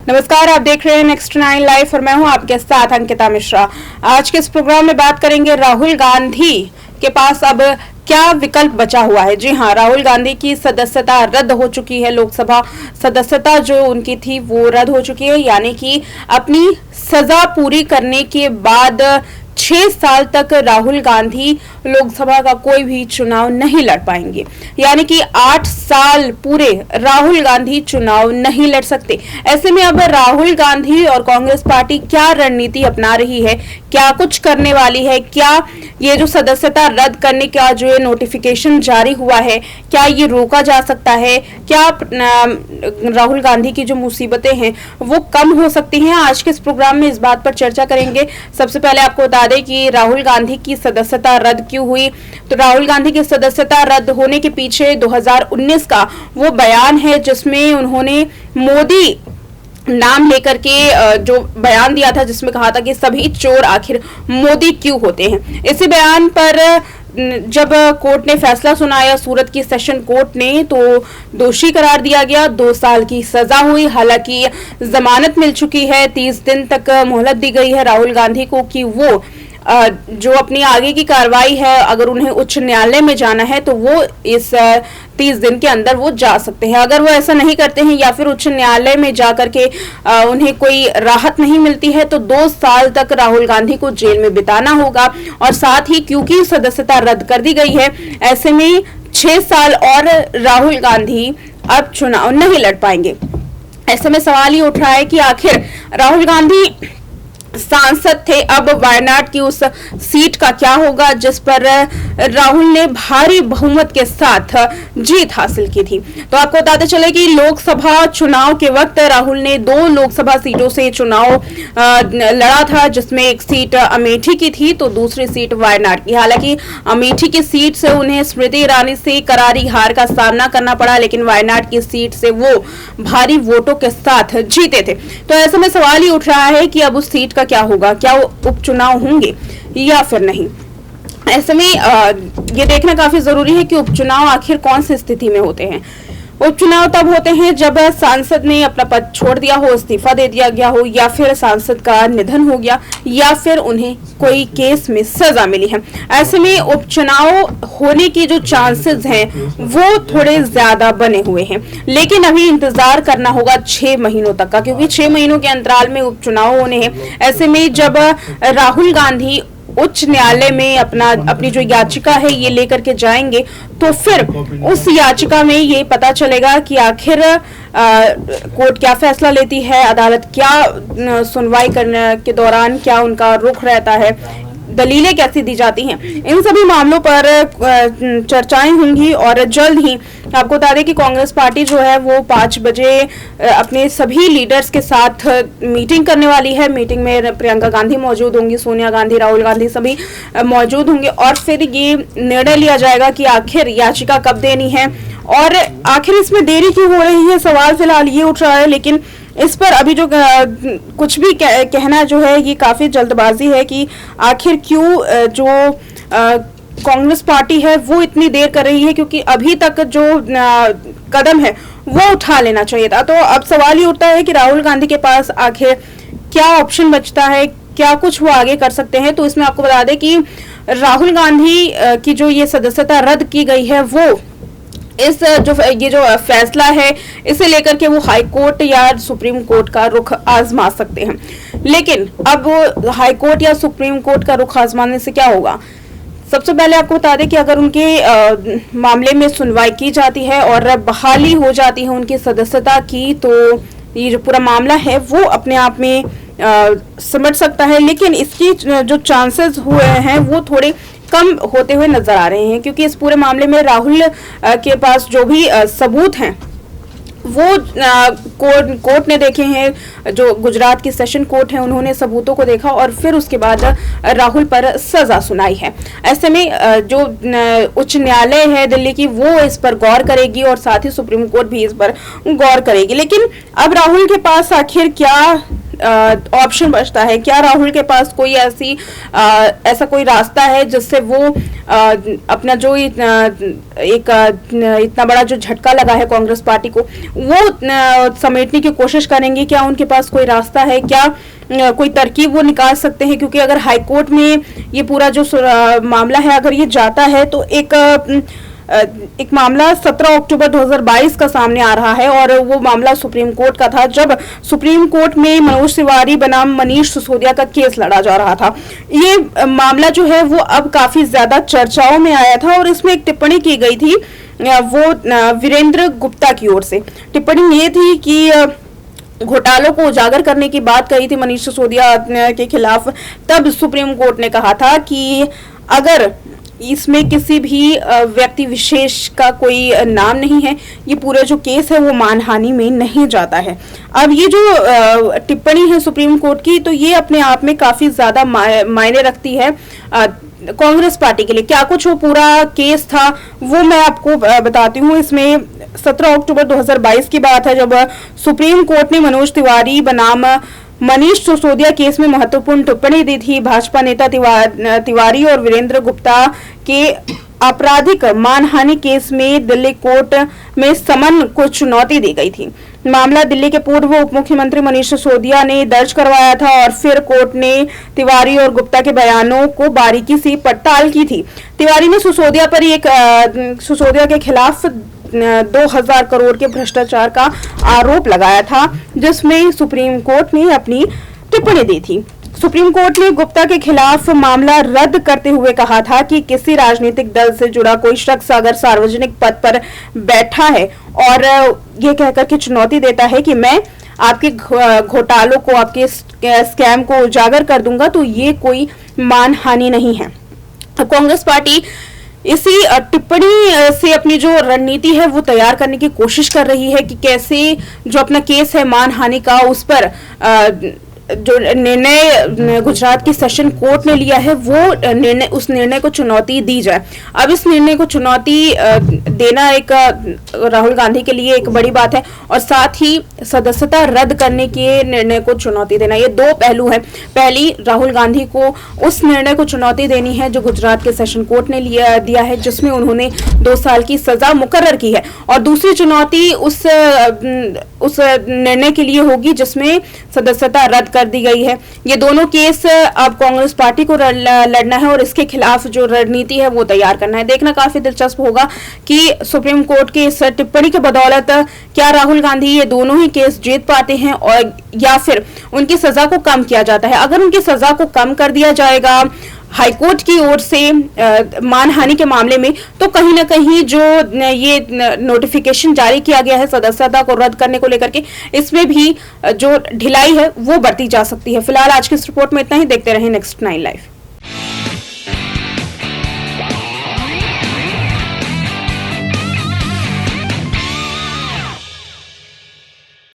नमस्कार, आप देख रहे हैं नेक्स्ट 9 लाइव और मैं हूं आपके साथ अंकिता मिश्रा। आज के इस प्रोग्राम में बात करेंगे राहुल गांधी के पास अब क्या विकल्प बचा हुआ है। जी हां, राहुल गांधी की सदस्यता रद्द हो चुकी है। लोकसभा सदस्यता जो उनकी थी वो रद्द हो चुकी है, यानी कि अपनी सजा पूरी करने के बाद 6 साल तक राहुल गांधी लोकसभा का कोई भी चुनाव नहीं लड़ पाएंगे। यानी कि 8 साल पूरे राहुल गांधी चुनाव नहीं लड़ सकते। ऐसे में अब राहुल गांधी और कांग्रेस पार्टी क्या रणनीति अपना रही है, क्या कुछ करने वाली है, क्या ये जो सदस्यता रद्द करने का जो ये नोटिफिकेशन जारी हुआ है, क्या ये रोका जा सकता है, क्या राहुल गांधी की जो मुसीबतें हैं वो कम हो सकती हैं। आज के इस प्रोग्राम में इस बात पर चर्चा करेंगे। सबसे पहले आपको बता दें कि राहुल गांधी की सदस्यता रद्द क्यों हुई। तो राहुल गांधी की सदस्यता रद्द होने के पीछे 2019 का वो बयान है जिसमें उन्होंने मोदी नाम लेकर के जो बयान दिया था, जिसमें कहा था कि सभी चोर आखिर मोदी क्यों होते हैं। इसी बयान पर जब कोर्ट ने फैसला सुनाया, सूरत की सेशन कोर्ट ने, तो दोषी करार दिया गया। 2 साल की सजा हुई। हालांकि जमानत मिल चुकी है। 30 दिन तक मोहलत दी गई है राहुल गांधी को कि वो जो अपनी आगे की कार्रवाई है, अगर उन्हें उच्च न्यायालय में जाना है तो वो इस 30 दिन के अंदर वो जा सकते हैं। अगर वो ऐसा नहीं करते हैं या फिर उच्च न्यायालय में जाकर के उन्हें कोई राहत नहीं मिलती है तो 2 साल तक राहुल गांधी को जेल में बिताना होगा। और साथ ही क्योंकि सदस्यता रद्द कर दी गई है, ऐसे में 6 साल और राहुल गांधी अब चुनाव नहीं लड़ पाएंगे। ऐसे में सवाल ये उठ रहा है कि आखिर राहुल गांधी सांसद थे, अब वायनाड की उस सीट का क्या होगा जिस पर राहुल ने भारी बहुमत के साथ जीत हासिल की थी। तो आपको बताते चले कि लोकसभा चुनाव के वक्त राहुल ने 2 लोकसभा सीटों से चुनाव लड़ा था, जिसमें एक सीट अमेठी की थी तो दूसरी सीट वायनाड की। हालांकि अमेठी की सीट से उन्हें स्मृति ईरानी से करारी हार का सामना करना पड़ा, लेकिन वायनाड की सीट से वो भारी वोटों के साथ जीते थे। तो ऐसे में सवाल ही उठ रहा है कि अब उस सीट का क्या होगा, क्या वो उपचुनाव होंगे या फिर नहीं। ऐसे में ये देखना काफी जरूरी है कि उपचुनाव आखिर कौन सी स्थिति में होते हैं। उपचुनाव तब होते हैं जब सांसद ने अपना पद छोड़ दिया हो, इस्तीफा दे दिया गया हो, या फिर सांसद का निधन हो गया, या फिर उन्हें कोई केस में सजा मिली है। ऐसे में उपचुनाव होने की जो चांसेस हैं वो थोड़े ज्यादा बने हुए हैं, लेकिन अभी इंतजार करना होगा 6 महीनों तक का, क्योंकि 6 महीनों के अंतराल में उपचुनाव होने हैं। ऐसे में जब राहुल गांधी उच्च न्यायालय में अपनी जो याचिका है ये लेकर के जाएंगे तो फिर उस याचिका में ये पता चलेगा कि आखिर कोर्ट क्या फैसला लेती है, अदालत क्या सुनवाई करने के दौरान क्या उनका रुख रहता है, दलीलें कैसी दी जाती हैं। इन सभी मामलों पर चर्चाएं होंगी और जल्द ही आपको बता दें कि कांग्रेस पार्टी जो है वो 5 बजे अपने सभी लीडर्स के साथ मीटिंग करने वाली है। मीटिंग में प्रियंका गांधी मौजूद होंगी, सोनिया गांधी, राहुल गांधी सभी मौजूद होंगे और फिर ये निर्णय लिया जाएगा कि आखिर याचिका कब देनी है और आखिर इसमें देरी क्यों हो रही है। सवाल फिलहाल ये उठ रहा है, लेकिन इस पर अभी जो कुछ भी कहना जो है ये काफी जल्दबाजी है कि आखिर क्यों जो कांग्रेस पार्टी है वो इतनी देर कर रही है, क्योंकि अभी तक जो कदम है वो उठा लेना चाहिए था। तो अब सवाल ये उठता है कि राहुल गांधी के पास आखिर क्या ऑप्शन बचता है, क्या कुछ वो आगे कर सकते हैं। तो इसमें आपको बता दें कि राहुल गांधी की जो ये सदस्यता रद्द की गई है वो ये जो फैसला है इसे लेकर के वो हाई कोर्ट या सुप्रीम कोर्ट का रुख आजमा सकते हैं। लेकिन अब वो हाई कोर्ट या सुप्रीम कोर्ट का रुख आजमाने से क्या होगा। सबसे पहले आपको बता दें कि अगर उनके मामले में सुनवाई की जाती है और बहाली हो जाती है उनकी सदस्यता की, तो ये जो पूरा मामला है वो अपने आप में समझ सकता है। लेकिन इसकी जो चांसेस हुए हैं वो थोड़े कम होते हुए नजर आ रहे हैं, क्योंकि इस पूरे मामले में राहुल के पास जो भी सबूत हैं वो कोर्ट ने देखे हैं। जो गुजरात की सेशन कोर्ट है उन्होंने सबूतों को देखा और फिर उसके बाद राहुल पर सजा सुनाई है। ऐसे में जो उच्च न्यायालय है दिल्ली की वो इस पर गौर करेगी और साथ ही सुप्रीम कोर्ट भी इस पर गौर करेगी। लेकिन अब राहुल के पास आखिर क्या ऑप्शन बचता है, क्या राहुल के पास कोई ऐसा कोई रास्ता है जिससे वो अपना जो इतना बड़ा जो झटका लगा है कांग्रेस पार्टी को वो समेटने की कोशिश करेंगे। क्या उनके पास कोई रास्ता है क्या, कोई तरकीब वो निकाल सकते हैं? क्योंकि अगर हाईकोर्ट में ये पूरा जो मामला है अगर ये जाता है तो एक मामला 17 अक्टूबर 2022 का सामने आ रहा है और वो मामला सुप्रीम कोर्ट का था, जब सुप्रीम कोर्ट में मनोज तिवारी बनाम मनीष सिसोदिया का केस लड़ा जा रहा था। ये मामला जो है वो अब काफी ज्यादा चर्चाओं में आया था और इसमें एक टिप्पणी की गई थी वो वीरेंद्र गुप्ता की ओर से। टिप्पणी ये थी कि घोटालों को उजागर करने की बात कही थी मनीष सिसोदिया के खिलाफ। तब सुप्रीम कोर्ट ने कहा था कि अगर इसमें किसी भी व्यक्ति विशेष का कोई नाम नहीं है, ये पूरा जो केस है वो मानहानि में नहीं जाता है। अब ये जो टिप्पणी है सुप्रीम कोर्ट की, तो ये अपने आप में काफी ज्यादा मायने रखती है कांग्रेस पार्टी के लिए। क्या कुछ वो पूरा केस था वो मैं आपको बताती हूँ। इसमें 17 अक्टूबर 2022 की बात है, जब सुप्रीम कोर्ट ने मनोज तिवारी बनाम मनीष सिसोदिया केस में महत्वपूर्ण टिप्पणी दी थी। भाजपा नेता तिवारी और वीरेंद्र गुप्ता के आपराधिक मानहानि केस में दिल्ली कोर्ट में समन को चुनौती दी गई थी। मामला दिल्ली के पूर्व उप मुख्यमंत्री मनीष सिसोदिया ने दर्ज करवाया था और फिर कोर्ट ने तिवारी और गुप्ता के बयानों को बारीकी से पड़ताल की थी। तिवारी ने सिसोदिया के खिलाफ 2000 करोड़ के भ्रष्टाचार का आरोप लगाया था, जिसमें सुप्रीम कोर्ट ने अपनी टिप्पणी दी थी। सुप्रीम कोर्ट ने गुप्ता के खिलाफ मामला रद्द करते हुए कहा था कि किसी राजनीतिक दल से जुड़ा कोई शख्स अगर सार्वजनिक पद पर बैठा है और ये कहकर के चुनौती देता है कि मैं आपके घोटालों को, आपके स्कैम को उजागर कर दूंगा, तो ये कोई मानहानि नहीं है। कांग्रेस पार्टी इसी टिप्पणी से अपनी जो रणनीति है वो तैयार करने की कोशिश कर रही है कि कैसे जो अपना केस है मानहानि का, उस पर जो निर्णय गुजरात की सेशन कोर्ट ने लिया है वो उस निर्णय को चुनौती दी जाए। अब इस निर्णय को चुनौती देना एक राहुल गांधी के लिए एक बड़ी बात है और साथ ही सदस्यता रद्द करने के निर्णय को चुनौती देना, ये दो पहलू हैं। पहली, राहुल गांधी को उस निर्णय को चुनौती देनी है जो गुजरात के सेशन कोर्ट ने दिया है, जिसमें उन्होंने 2 साल की सजा मुकर्रर की है, और दूसरी चुनौती उस निर्णय के लिए होगी जिसमें सदस्यता रद्द कर दी गई है। ये दोनों केस अब कांग्रेस पार्टी को लड़ना है और इसके खिलाफ जो रणनीति है वो तैयार करना है। देखना काफी दिलचस्प होगा कि सुप्रीम कोर्ट की इस टिप्पणी के बदौलत क्या राहुल गांधी ये दोनों ही केस जीत पाते हैं और या फिर उनकी सजा को कम किया जाता है। अगर उनकी सजा को कम कर दिया जाएगा हाईकोर्ट की ओर से मानहानि के मामले में, तो कहीं ना कहीं जो ये नोटिफिकेशन जारी किया गया है सदस्यता को रद्द करने को लेकर के, इसमें भी जो ढिलाई है वो बढ़ती जा सकती है। फिलहाल आज की इस रिपोर्ट में इतना ही। देखते रहें नेक्स्ट 9 लाइव।